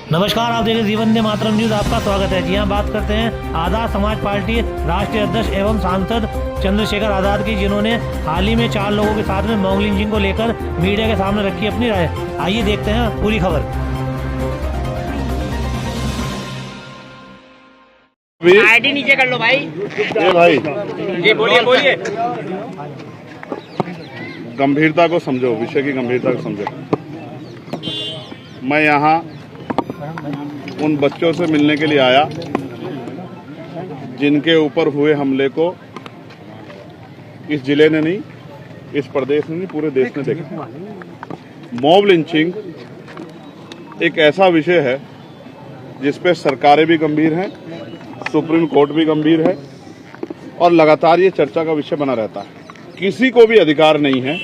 नमस्कार, आप देख रहे जीवन ने मातरम न्यूज। आपका स्वागत है। जी हाँ, बात करते हैं आजाद समाज पार्टी राष्ट्रीय अध्यक्ष एवं सांसद चंद्रशेखर आजाद की, जिन्होंने हाल ही में 4 लोगों के साथ में मॉब लिंचिंग को लेकर मीडिया के सामने रखी अपनी राय। आइए देखते हैं पूरी खबर। आईडी नीचे कर लो भाई। ये भाई ये बोलिए। गंभीरता को समझो, विषय की गंभीरता को समझो। मैं यहाँ उन बच्चों से मिलने के लिए आया जिनके ऊपर हुए हमले को इस जिले ने नहीं, इस प्रदेश ने नहीं, पूरे देश ने देखा। मॉब लिंचिंग एक ऐसा विषय है जिस पे सरकारें भी गंभीर हैं, सुप्रीम कोर्ट भी गंभीर है और लगातार ये चर्चा का विषय बना रहता है। किसी को भी अधिकार नहीं है,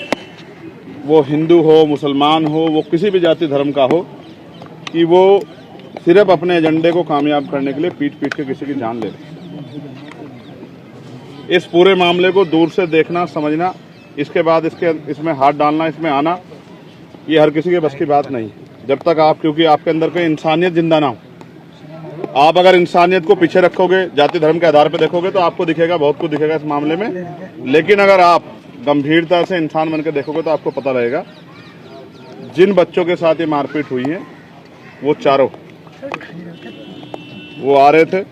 वो हिंदू हो, मुसलमान हो, वो किसी भी जाति धर्म का हो, कि वो सिर्फ अपने एजेंडे को कामयाब करने के लिए पीट के किसी की जान ले ले। इस पूरे मामले को दूर से देखना, समझना, इसके बाद इसमें हाथ डालना, इसमें आना, ये हर किसी के बस की बात नहीं। जब तक आप, क्योंकि आपके अंदर कोई इंसानियत जिंदा ना हो, आप अगर इंसानियत को पीछे रखोगे, जाति धर्म के आधार पर देखोगे, तो आपको दिखेगा, बहुत कुछ दिखेगा इस मामले में। लेकिन अगर आप गंभीरता से इंसान बनकर देखोगे तो आपको पता रहेगा जिन बच्चों के साथ ये मारपीट हुई है वो चारों वो आ रहे थे।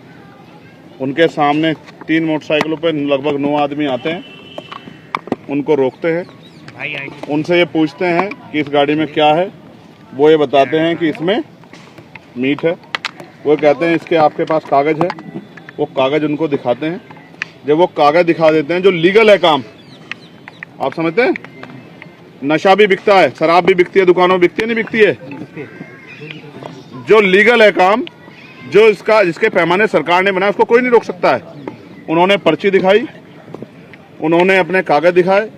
उनके सामने 3 मोटरसाइकिलों पर लगभग 9 आदमी आते हैं, उनको रोकते हैं, उनसे ये पूछते हैं कि इस गाड़ी में क्या है। वो ये बताते हैं कि इसमें मीट है। वो कहते हैं इसके आपके पास कागज है। वो कागज उनको दिखाते हैं। जब वो कागज दिखा देते हैं, जो लीगल है काम, आप समझते हैं, नशा भी बिकता है, शराब भी बिकती है, दुकानों में बिकती है, नहीं बिकती है। जो लीगल है काम, जो जिसके पैमाने सरकार ने बनाया, उसको कोई नहीं रोक सकता है। उन्होंने पर्ची दिखाई, उन्होंने अपने कागज दिखाए।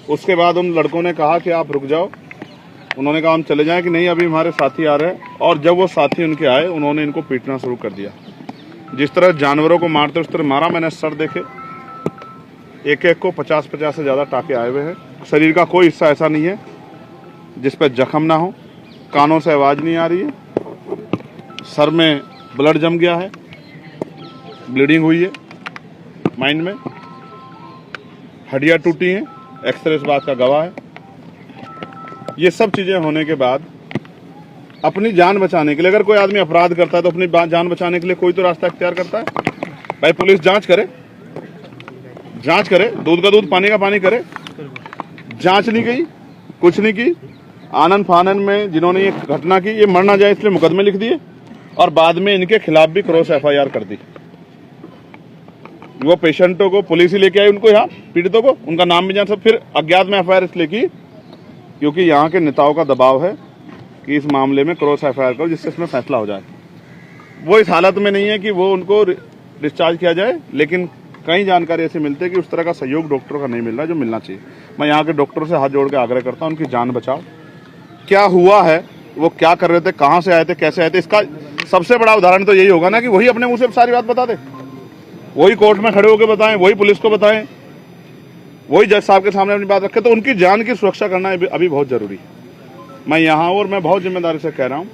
उसके बाद उन लड़कों ने कहा कि आप रुक जाओ। उन्होंने कहा हम चले जाएं, कि नहीं अभी हमारे साथी आ रहे हैं। और जब वो साथी उनके आए, उन्होंने इनको पीटना शुरू कर दिया। जिस तरह जानवरों को मारते उस तरह मारा। मैंने सर देखे, एक को 50 से ज्यादा टाके आए हुए हैं। शरीर का कोई हिस्सा ऐसा नहीं है जिस पर जख्म ना हो। कानों से आवाज नहीं आ रही है, सर में ब्लड जम गया है, ब्लीडिंग हुई है, माइंड में हड्डियां टूटी हैं, एक्सरे इस बात का गवाह है। ये सब चीजें होने के बाद अपनी जान बचाने के लिए, अगर कोई आदमी अपराध करता है तो अपनी जान बचाने के लिए कोई तो रास्ता इख्तियार करता है। भाई पुलिस जांच करे, दूध का दूध, पानी का पानी करे। जांच नहीं की, कुछ नहीं की। आनन फानन में जिन्होंने ये घटना की, ये मर ना जाए इसलिए मुकदमे लिख दिए और बाद में इनके खिलाफ भी क्रॉस FIR कर दी। वो पेशेंटों को पुलिस ही लेके आई, उनको यहाँ पीड़ितों को, उनका नाम भी जान सब। फिर अज्ञात में FIR इसलिए की क्योंकि यहाँ के नेताओं का दबाव है कि इस मामले में क्रॉस FIR करो, जिससे इसमें फैसला हो जाए। वो इस हालत में नहीं है कि वो उनको डिस्चार्ज किया जाए, लेकिन कई जानकारी ऐसी मिलती है कि उस तरह का सहयोग डॉक्टरों का नहीं मिल रहा जो मिलना चाहिए। मैं यहाँ के डॉक्टरों से हाथ जोड़ के आग्रह करता हूँ, उनकी जान बचाओ। क्या हुआ है, वो क्या कर रहे थे, कहाँ से आए थे, कैसे आए थे, इसका सबसे बड़ा उदाहरण तो यही होगा ना कि वही अपने मुंह से सारी बात बता दे, वही कोर्ट में खड़े होकर बताएं, वही पुलिस को बताएं, वही जज साहब के सामने अपनी बात रखें। तो उनकी जान की सुरक्षा करना अभी बहुत जरूरी है। मैं यहाँ और मैं बहुत जिम्मेदारी से कह रहा हूँ।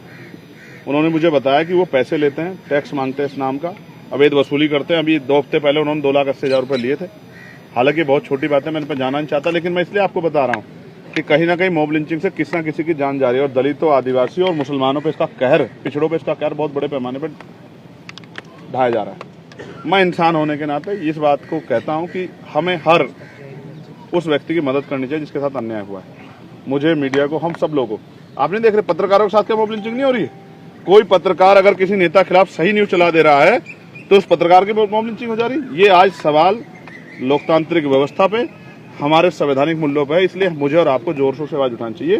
उन्होंने मुझे बताया कि वो पैसे लेते हैं, टैक्स मांगते हैं, इस नाम का अवैध वसूली करते हैं। अभी 2 हफ्ते पहले उन्होंने 2,80,000 रुपये लिए थे। हालांकि बहुत छोटी बात है, मैं इन पर जाना नहीं चाहता, लेकिन मैं इसलिए आपको बता रहा हूँ कि कहीं ना कहीं मॉब लिंचिंग से किसी न किसी की जान जा रही है। और दलितों, आदिवासियों और मुसलमानों पे इसका कहर, पिछड़ों पे इसका कहर बहुत बड़े पैमाने पर ढाया जा रहा है। मैं इंसान होने के नाते इस बात को कहता हूँ कि हमें हर उस व्यक्ति की मदद करनी चाहिए जिसके साथ अन्याय हुआ है। मुझे, मीडिया को, हम सब लोगों को, आप नहीं देख रहे पत्रकारों के साथ क्या मॉब लिंचिंग नहीं हो रही है? कोई पत्रकार अगर किसी नेता के खिलाफ सही न्यूज चला दे रहा है तो उस पत्रकार की मॉब लिंचिंग हो जा रही है। ये आज सवाल लोकतांत्रिक व्यवस्था पे, हमारे संवैधानिक मूल्यों पे है। इसलिए मुझे और आपको जोर शोर से आवाज उठानी चाहिए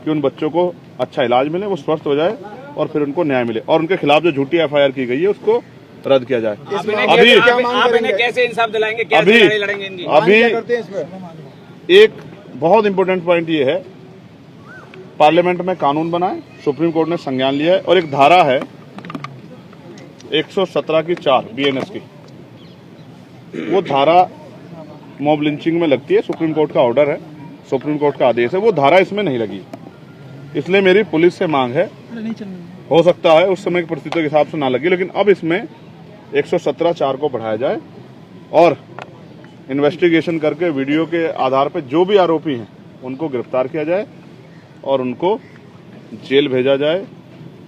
कि उन बच्चों को अच्छा इलाज मिले, वो स्वस्थ हो जाए और फिर उनको न्याय मिले, और उनके खिलाफ जो झूठी FIR की गई है उसको रद्द किया जाए। अभी आप इन्हें कैसे इंसाफ दिलाएंगे, कैसे लड़ेंगे इनकी? अभी एक बहुत इंपॉर्टेंट पॉइंट ये है, पार्लियामेंट में कानून बना है, सुप्रीम कोर्ट ने संज्ञान लिया है, और एक धारा है 117 की 4 BNS की, वो धारा मॉब लिंचिंग में लगती है। सुप्रीम कोर्ट का ऑर्डर है, सुप्रीम कोर्ट का आदेश है, वो धारा इसमें नहीं लगी। इसलिए मेरी पुलिस से मांग है हो सकता है उस समय की परिस्थितियों के हिसाब से ना लगी, लेकिन अब इसमें 117(4) को बढ़ाया जाए और इन्वेस्टिगेशन करके वीडियो के आधार पर जो भी आरोपी हैं उनको गिरफ्तार किया जाए और उनको जेल भेजा जाए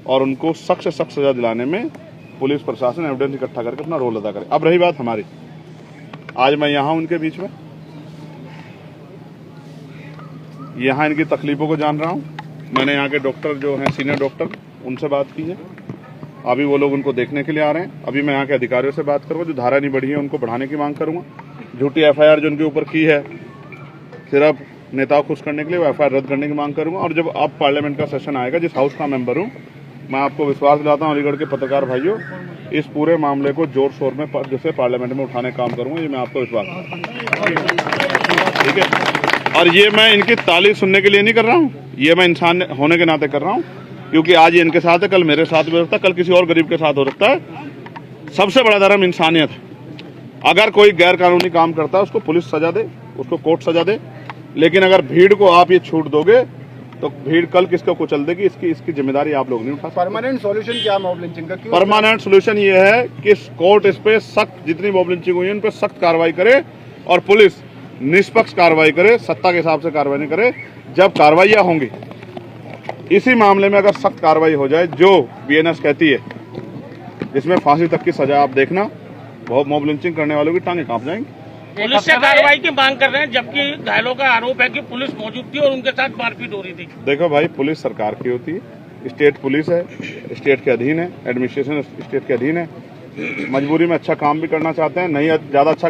और उनको सख्त से सख्त सजा दिलाने में पुलिस प्रशासन एविडेंस इकट्ठा करके अपना रोल अदा करे। अब रही बात हमारी, आज मैं यहाँ उनके बीच में यहाँ इनकी तकलीफों को जान रहा हूँ। मैंने यहाँ के डॉक्टर जो हैं सीनियर डॉक्टर उनसे बात की है, अभी वो लोग उनको देखने के लिए आ रहे हैं। अभी मैं यहाँ के अधिकारियों से बात करूँगा, जो धारा नहीं बढ़ी है उनको बढ़ाने की मांग करूँगा। झूठी FIR जो उनके ऊपर की है सिर्फ नेताओं खुश करने के लिए, वो FIR रद्द करने की मांग करूँगा। और जब अब पार्लियामेंट का सेशन आएगा, जिस हाउस का मेंबर हूँ, मैं आपको विश्वास दिलाता हूँ अलीगढ़ के पत्रकार भाइयों, इस पूरे मामले को जोर शोर में जैसे पार्लियामेंट में उठाने का काम करूँगा, ये मैं आपको विश्वास ठीक है। और ये मैं इनकी ताली सुनने के लिए नहीं कर रहा हूँ, ये मैं इंसान होने के नाते कर रहा हूँ, क्योंकि आज ये इनके साथ है, कल मेरे साथ भी हो सकता है, कल किसी और गरीब के साथ हो सकता है। सबसे बड़ा धर्म इंसानियत है। अगर कोई गैर कानूनी काम करता है उसको पुलिस सजा दे, उसको कोर्ट सजा दे, लेकिन अगर भीड़ को आप ये छूट दोगे तो भीड़ कल किसको कुचल देगी, इसकी जिम्मेदारी आप लोग नहीं उठा सकते। परमानेंट सॉल्यूशन क्या मॉब लिंचिंग का? परमानेंट सॉल्यूशन ये है कि कोर्ट इस पे सख्त, जितनी मॉब लिंचिंग हुई है उन पे सख्त कार्रवाई करे और पुलिस निष्पक्ष कार्रवाई करे, सत्ता के हिसाब से कार्रवाई नहीं करे। जब कार्रवाइयां होंगी इसी मामले में अगर सख्त कार्रवाई हो जाए, जो BNS कहती है, जिसमें फांसी तक की सजा, आप देखना बहुत मॉब लिंचिंग करने वालों की टांगे कांप जाएंगी। पुलिस से कार्रवाई की मांग कर रहे हैं, जबकि घायलों का आरोप है कि पुलिस मौजूद थी और उनके साथ मारपीट हो रही थी। देखो भाई, पुलिस सरकार की होती है, स्टेट पुलिस है, स्टेट के अधीन है, एडमिनिस्ट्रेशन स्टेट के अधीन है। मजबूरी में अच्छा काम भी करना चाहते हैं, नहीं ज्यादा अच्छा